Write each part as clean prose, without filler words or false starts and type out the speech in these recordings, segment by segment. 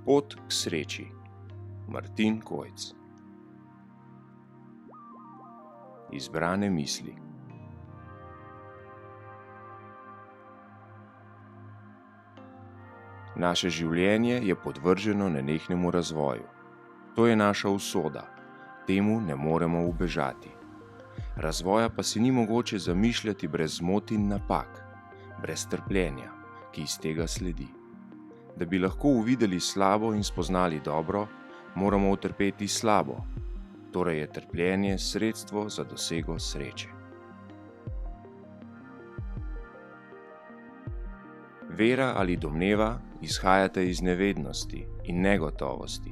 Pot k sreči. Martin Kojc. Izbrane misli. Naše življenje je podvrženo nenehnemu razvoju. To je naša usoda. Temu ne moremo ubežati. Razvoja pa si ni mogoče zamišljati brez zmot in napak, brez trpljenja, ki iz tega sledi. Da bi lahko uvideli slabo in spoznali dobro, moramo utrpeti slabo, torej je trpljenje sredstvo za dosego sreče. Vera ali domneva izhajata iz nevednosti in negotovosti.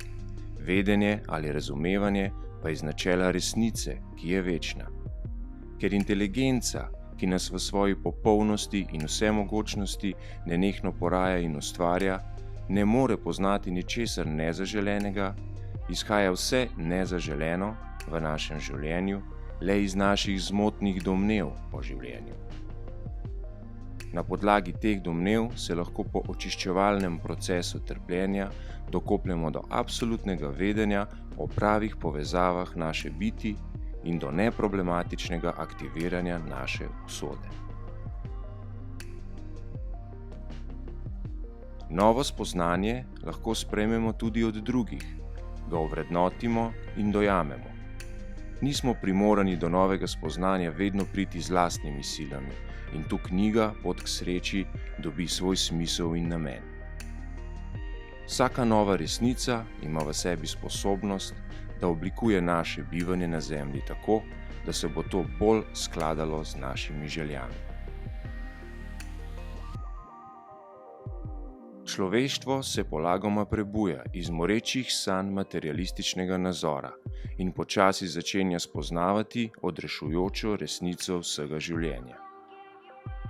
Vedenje ali razumevanje pa iz načela resnice, ki je večna. Ker inteligenca, ki nas v svoji popolnosti in vsemogočnosti nenehno poraja in ustvarja, ne more poznati ničesar nezaželenega, izhaja vse nezaželeno v našem življenju le iz naših zmotnih domnev o življenju. Na podlagi teh domnev se lahko po očiščevalnem procesu trpljenja dokopljemo do absolutnega vedenja o pravih povezavah naše biti in do neproblematičnega aktiviranja naše usode. Novo spoznanje lahko sprejmemo tudi od drugih, ga ovrednotimo in dojamemo. Nismo primorani do novega spoznanja vedno priti z lastnimi silami in tu knjiga Pot k sreči dobi svoj smisel in namen. Vsaka nova resnica ima v sebi sposobnost, da oblikuje naše bivanje na zemlji tako, da se bo to bolj skladalo z našimi željami. Človeštvo se polagoma prebuja iz morečih sanj materialističnega nazora in počasi začenja spoznavati odrešujočo resnico vsega življenja.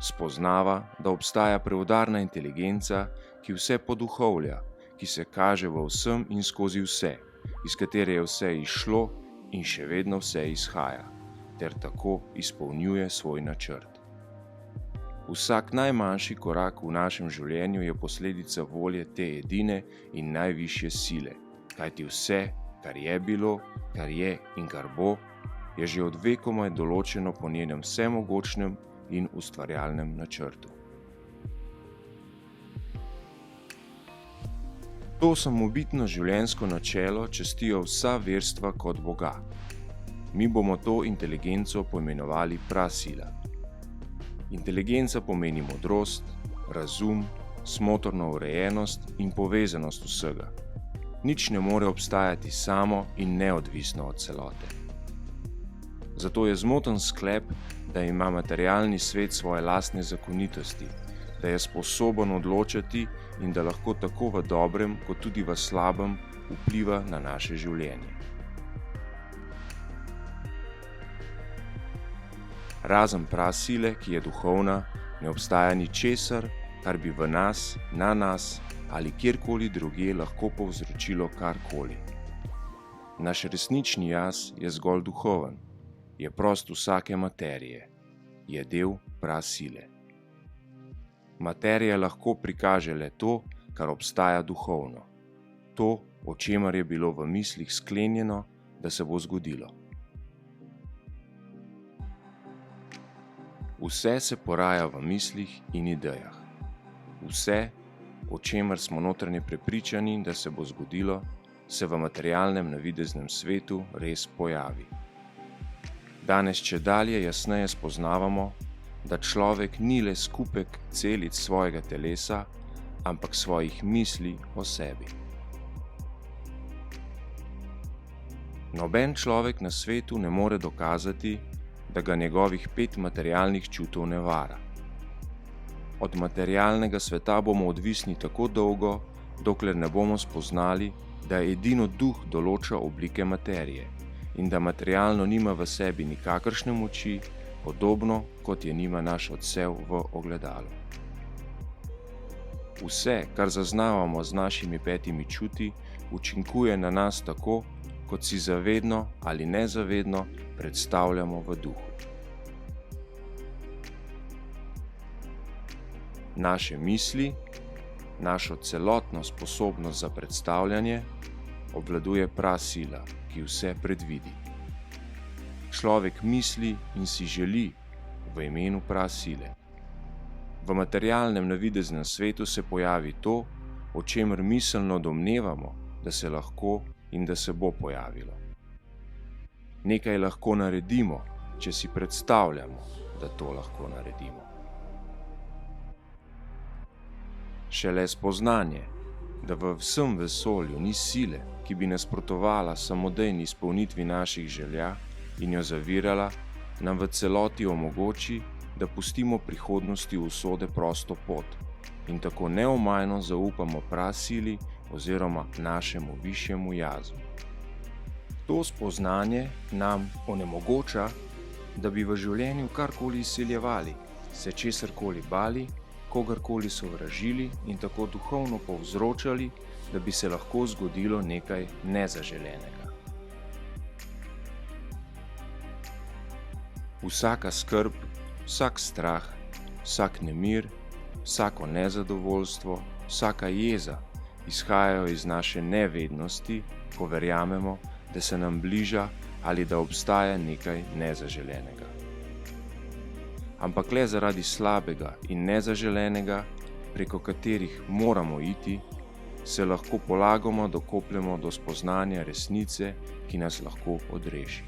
Spoznava, da obstaja preudarna inteligenca, ki vse poduhovlja, ki se kaže v vsem in skozi vse, iz katere je vse izšlo in še vedno vse izhaja, ter tako izpolnjuje svoj načrt. Vsak najmanjši korak v našem življenju je posledica volje te edine in najvišje sile, kajti vse, kar je bilo, kar je in kar bo, je že od vekomaj določeno po njenem vsemogočnem in ustvarjalnem načrtu. To samobitno življenjsko načelo častijo vsa verstva kot Boga. Mi bomo to inteligenco poimenovali prasila. Inteligenca pomeni modrost, razum, smotrno urejenost in povezanost vsega. Nič ne more obstajati samo in neodvisno od celote. Zato je zmoten sklep, da ima materialni svet svoje lastne zakonitosti, da je sposoben odločati in da lahko tako v dobrem kot tudi v slabem vpliva na naše življenje. Razen prasile, ki je duhovna, ne obstaja ničesar, kar bi v nas, na nas ali kjerkoli drugje lahko povzročilo karkoli. Naš resnični jaz je zgolj duhoven, je prost vsake materije, je del prasile. Materija lahko prikaže le to, kar obstaja duhovno, to, o čemer je bilo v mislih sklenjeno, da se bo zgodilo. Vse se poraja v mislih in idejah. Vse, o čemer smo notranje prepričani, da se bo zgodilo, se v materialnem navideznem svetu res pojavi. Danes čedalje jasneje spoznavamo, da človek ni le skupek celic svojega telesa, ampak svojih misli o sebi. Noben človek na svetu ne more dokazati, da ga njegovih 5 materialnih čutov ne vara. Od materialnega sveta bomo odvisni tako dolgo, dokler ne bomo spoznali, da edino duh določa oblike materije in da materialno nima v sebi nikakršne moči, podobno kot je nima naš odsev v ogledalu. Vse, kar zaznavamo z našimi 5 čuti, učinkuje na nas tako, kot si zavedno ali nezavedno predstavljamo v duhu. Naše misli, našo celotno sposobnost za predstavljanje, obvladuje prasila, ki vse predvidi. Človek misli in si želi v imenu prasile. V materialnem navideznem svetu se pojavi to, o čemer miselno domnevamo, da se lahko in da se bo pojavilo. Nekaj lahko naredimo, če si predstavljamo, da to lahko naredimo. Šele spoznanje, da v vsem vesolju ni sile, ki bi nasprotovala samodejni izpolnitvi naših želja in jo zavirala, nam v celoti omogoči, da pustimo prihodnosti usode prosto pot in tako neomajno zaupamo prasili oziroma našemu višjemu jazu. To spoznanje nam onemogoča, da bi v življenju karkoli izsiljevali, se česarkoli bali, kogarkoli sovražili in tako duhovno povzročali, da bi se lahko zgodilo nekaj nezaželenega. Vsaka skrb, vsak strah, vsak nemir, vsako nezadovoljstvo, vsaka jeza izhajajo iz naše nevednosti, ko verjamemo, da se nam bliža ali da obstaja nekaj nezaželenega. Ampak le zaradi slabega in nezaželenega, preko katerih moramo iti, se lahko polagoma dokopljemo do spoznanja resnice, ki nas lahko odreši.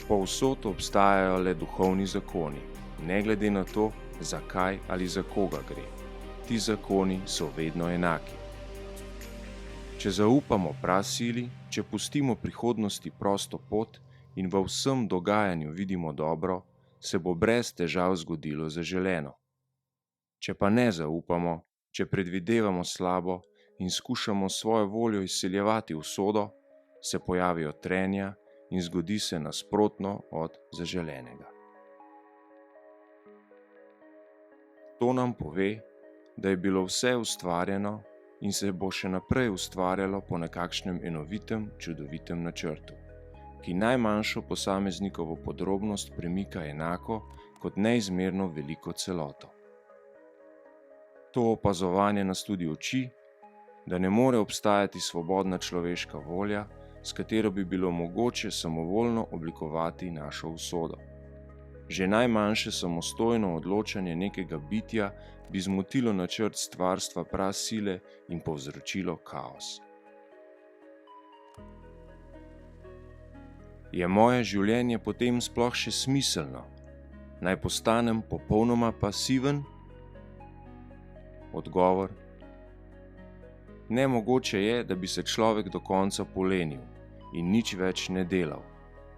Povsod obstajajo le duhovni zakoni, ne glede na to, zakaj ali za koga gre. Ti zakoni so vedno enaki. Če zaupamo prasili, če pustimo prihodnosti prosto pot in v vsem dogajanju vidimo dobro, se bo brez težav zgodilo zaželeno. Če pa ne zaupamo, če predvidevamo slabo in skušamo svojo voljo izsiljevati usodo, se pojavijo trenja in zgodi se nasprotno od zaželenega. To nam pove, da je bilo vse ustvarjeno in se bo še naprej ustvarjalo po nekakšnem enovitem, čudovitem načrtu, ki najmanjšo posameznikovo podrobnost premika enako kot neizmerno veliko celoto. To opazovanje nas tudi uči, da ne more obstajati svobodna človeška volja, s katero bi bilo mogoče samovoljno oblikovati našo usodo. Že najmanjše samostojno odločanje nekega bitja bi zmotilo načrt stvarstva prasile in povzročilo kaos. Je moje življenje potem sploh še smiselno? Naj postanem popolnoma pasiven? Odgovor: nemogoče je, da bi se človek do konca polenil in nič več ne delal,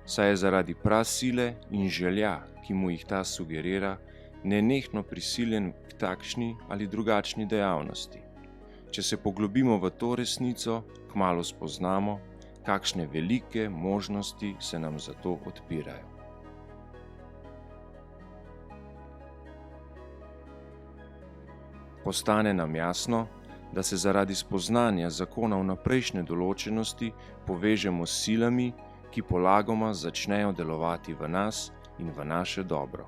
saj je zaradi prasile in želja, ki mu jih ta sugerira, nenehno prisiljen k takšni ali drugačni dejavnosti. Če se poglobimo v to resnico, kmalu spoznamo, kakšne velike možnosti se nam za to odpirajo. Postane nam jasno, da se zaradi spoznanja zakona vnaprejšnje določenosti povežemo s silami, ki polagoma začnejo delovati v nas in v naše dobro.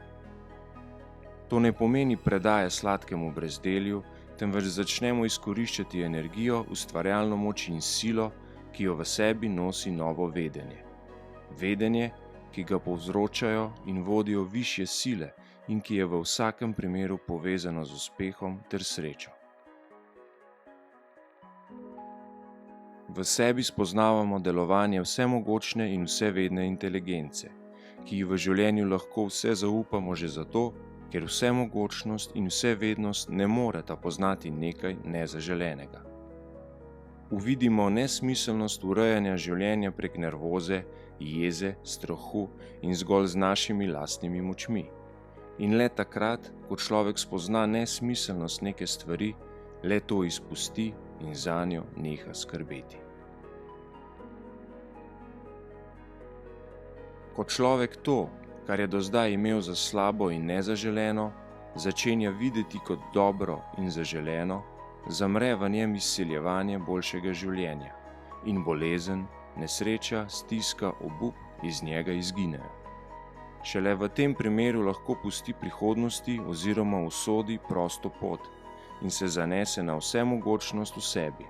To ne pomeni predaje sladkemu brezdelju, temveč začnemo izkoriščati energijo, ustvarjalno moč in silo, ki jo v sebi nosi novo vedenje. Vedenje, ki ga povzročajo in vodijo višje sile in ki je v vsakem primeru povezano z uspehom ter srečo. V sebi spoznavamo delovanje vsemogočne in vsevedne inteligence, ki ji v življenju lahko vse zaupamo že zato, ker vsemogočnost in vsevednost ne moreta poznati nekaj nezaželenega. Uvidimo nesmiselnost urejanja življenja prek nervoze, jeze, strahu in zgolj z našimi lastnimi močmi. In le takrat, ko človek spozna nesmiselnost neke stvari, le to izpusti in zanjo neha skrbeti. Ko človek to, kar je do zdaj imel za slabo in nezaželeno, začenja videti kot dobro in zaželeno, zamre v njem izsiljevanje boljšega življenja in bolezen, nesreča, stiska, obup iz njega izginejo. Šele v tem primeru lahko pusti prihodnosti oziroma usodi prosto pot in se zanese na vsemogočnost v sebi.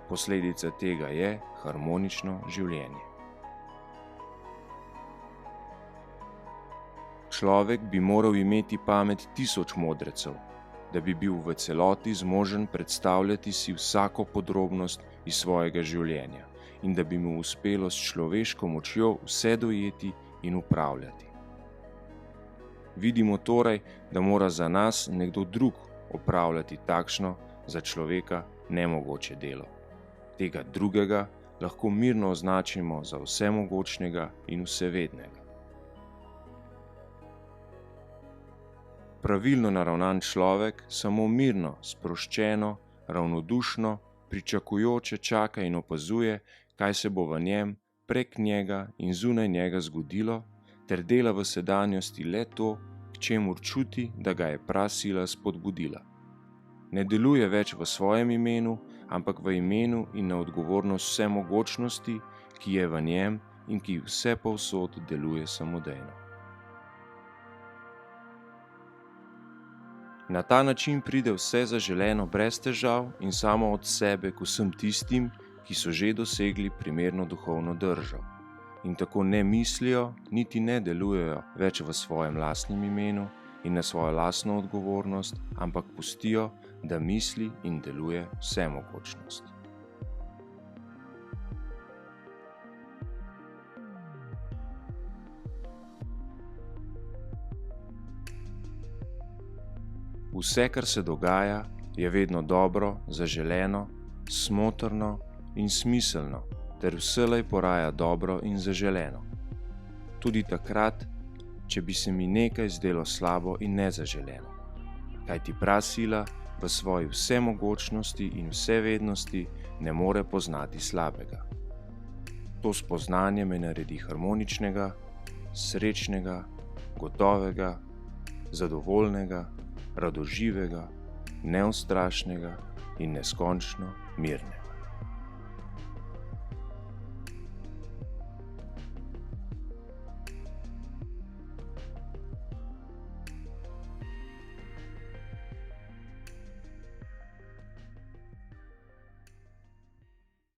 Posledica tega je harmonično življenje. Človek bi moral imeti pamet 1000 modrecev, da bi bil v celoti zmožen predstavljati si vsako podrobnost iz svojega življenja in da bi mu uspelo s človeško močjo vse dojeti in upravljati. Vidimo torej, da mora za nas nekdo drug opravljati takšno za človeka nemogoče delo. Tega drugega lahko mirno označimo za vsemogočnega in vsevednega. Pravilno naravnan človek samo mirno, sproščeno, ravnodušno, pričakujoče čaka in opazuje, kaj se bo v njem, prek njega in zunaj njega zgodilo, ter dela v sedanjosti le to, k čemur čuti, da ga je prasila spodbudila. Ne deluje več v svojem imenu, ampak v imenu in na odgovornost vsemogočnosti, ki je v njem in ki vse povsod deluje samodejno. Na ta način pride vse zaželeno brez težav in samo od sebe k vsem tistim, ki so že dosegli primerno duhovno držo in tako ne mislijo, niti ne delujejo več v svojem lastnem imenu in na svojo lastno odgovornost, ampak pustijo, da misli in deluje vsemogočnost. Vse, kar se dogaja, je vedno dobro, zaželeno, smotrno in smiselno, ter vselej poraja dobro in zaželeno. Tudi takrat, če bi se mi nekaj zdelo slabo in nezaželeno, kajti prasila v svoji vsemogočnosti in vsevednosti ne more poznati slabega. To spoznanje me naredi harmoničnega, srečnega, gotovega, zadovoljnega, radoživega, neustrašnega in neskončno mirnega.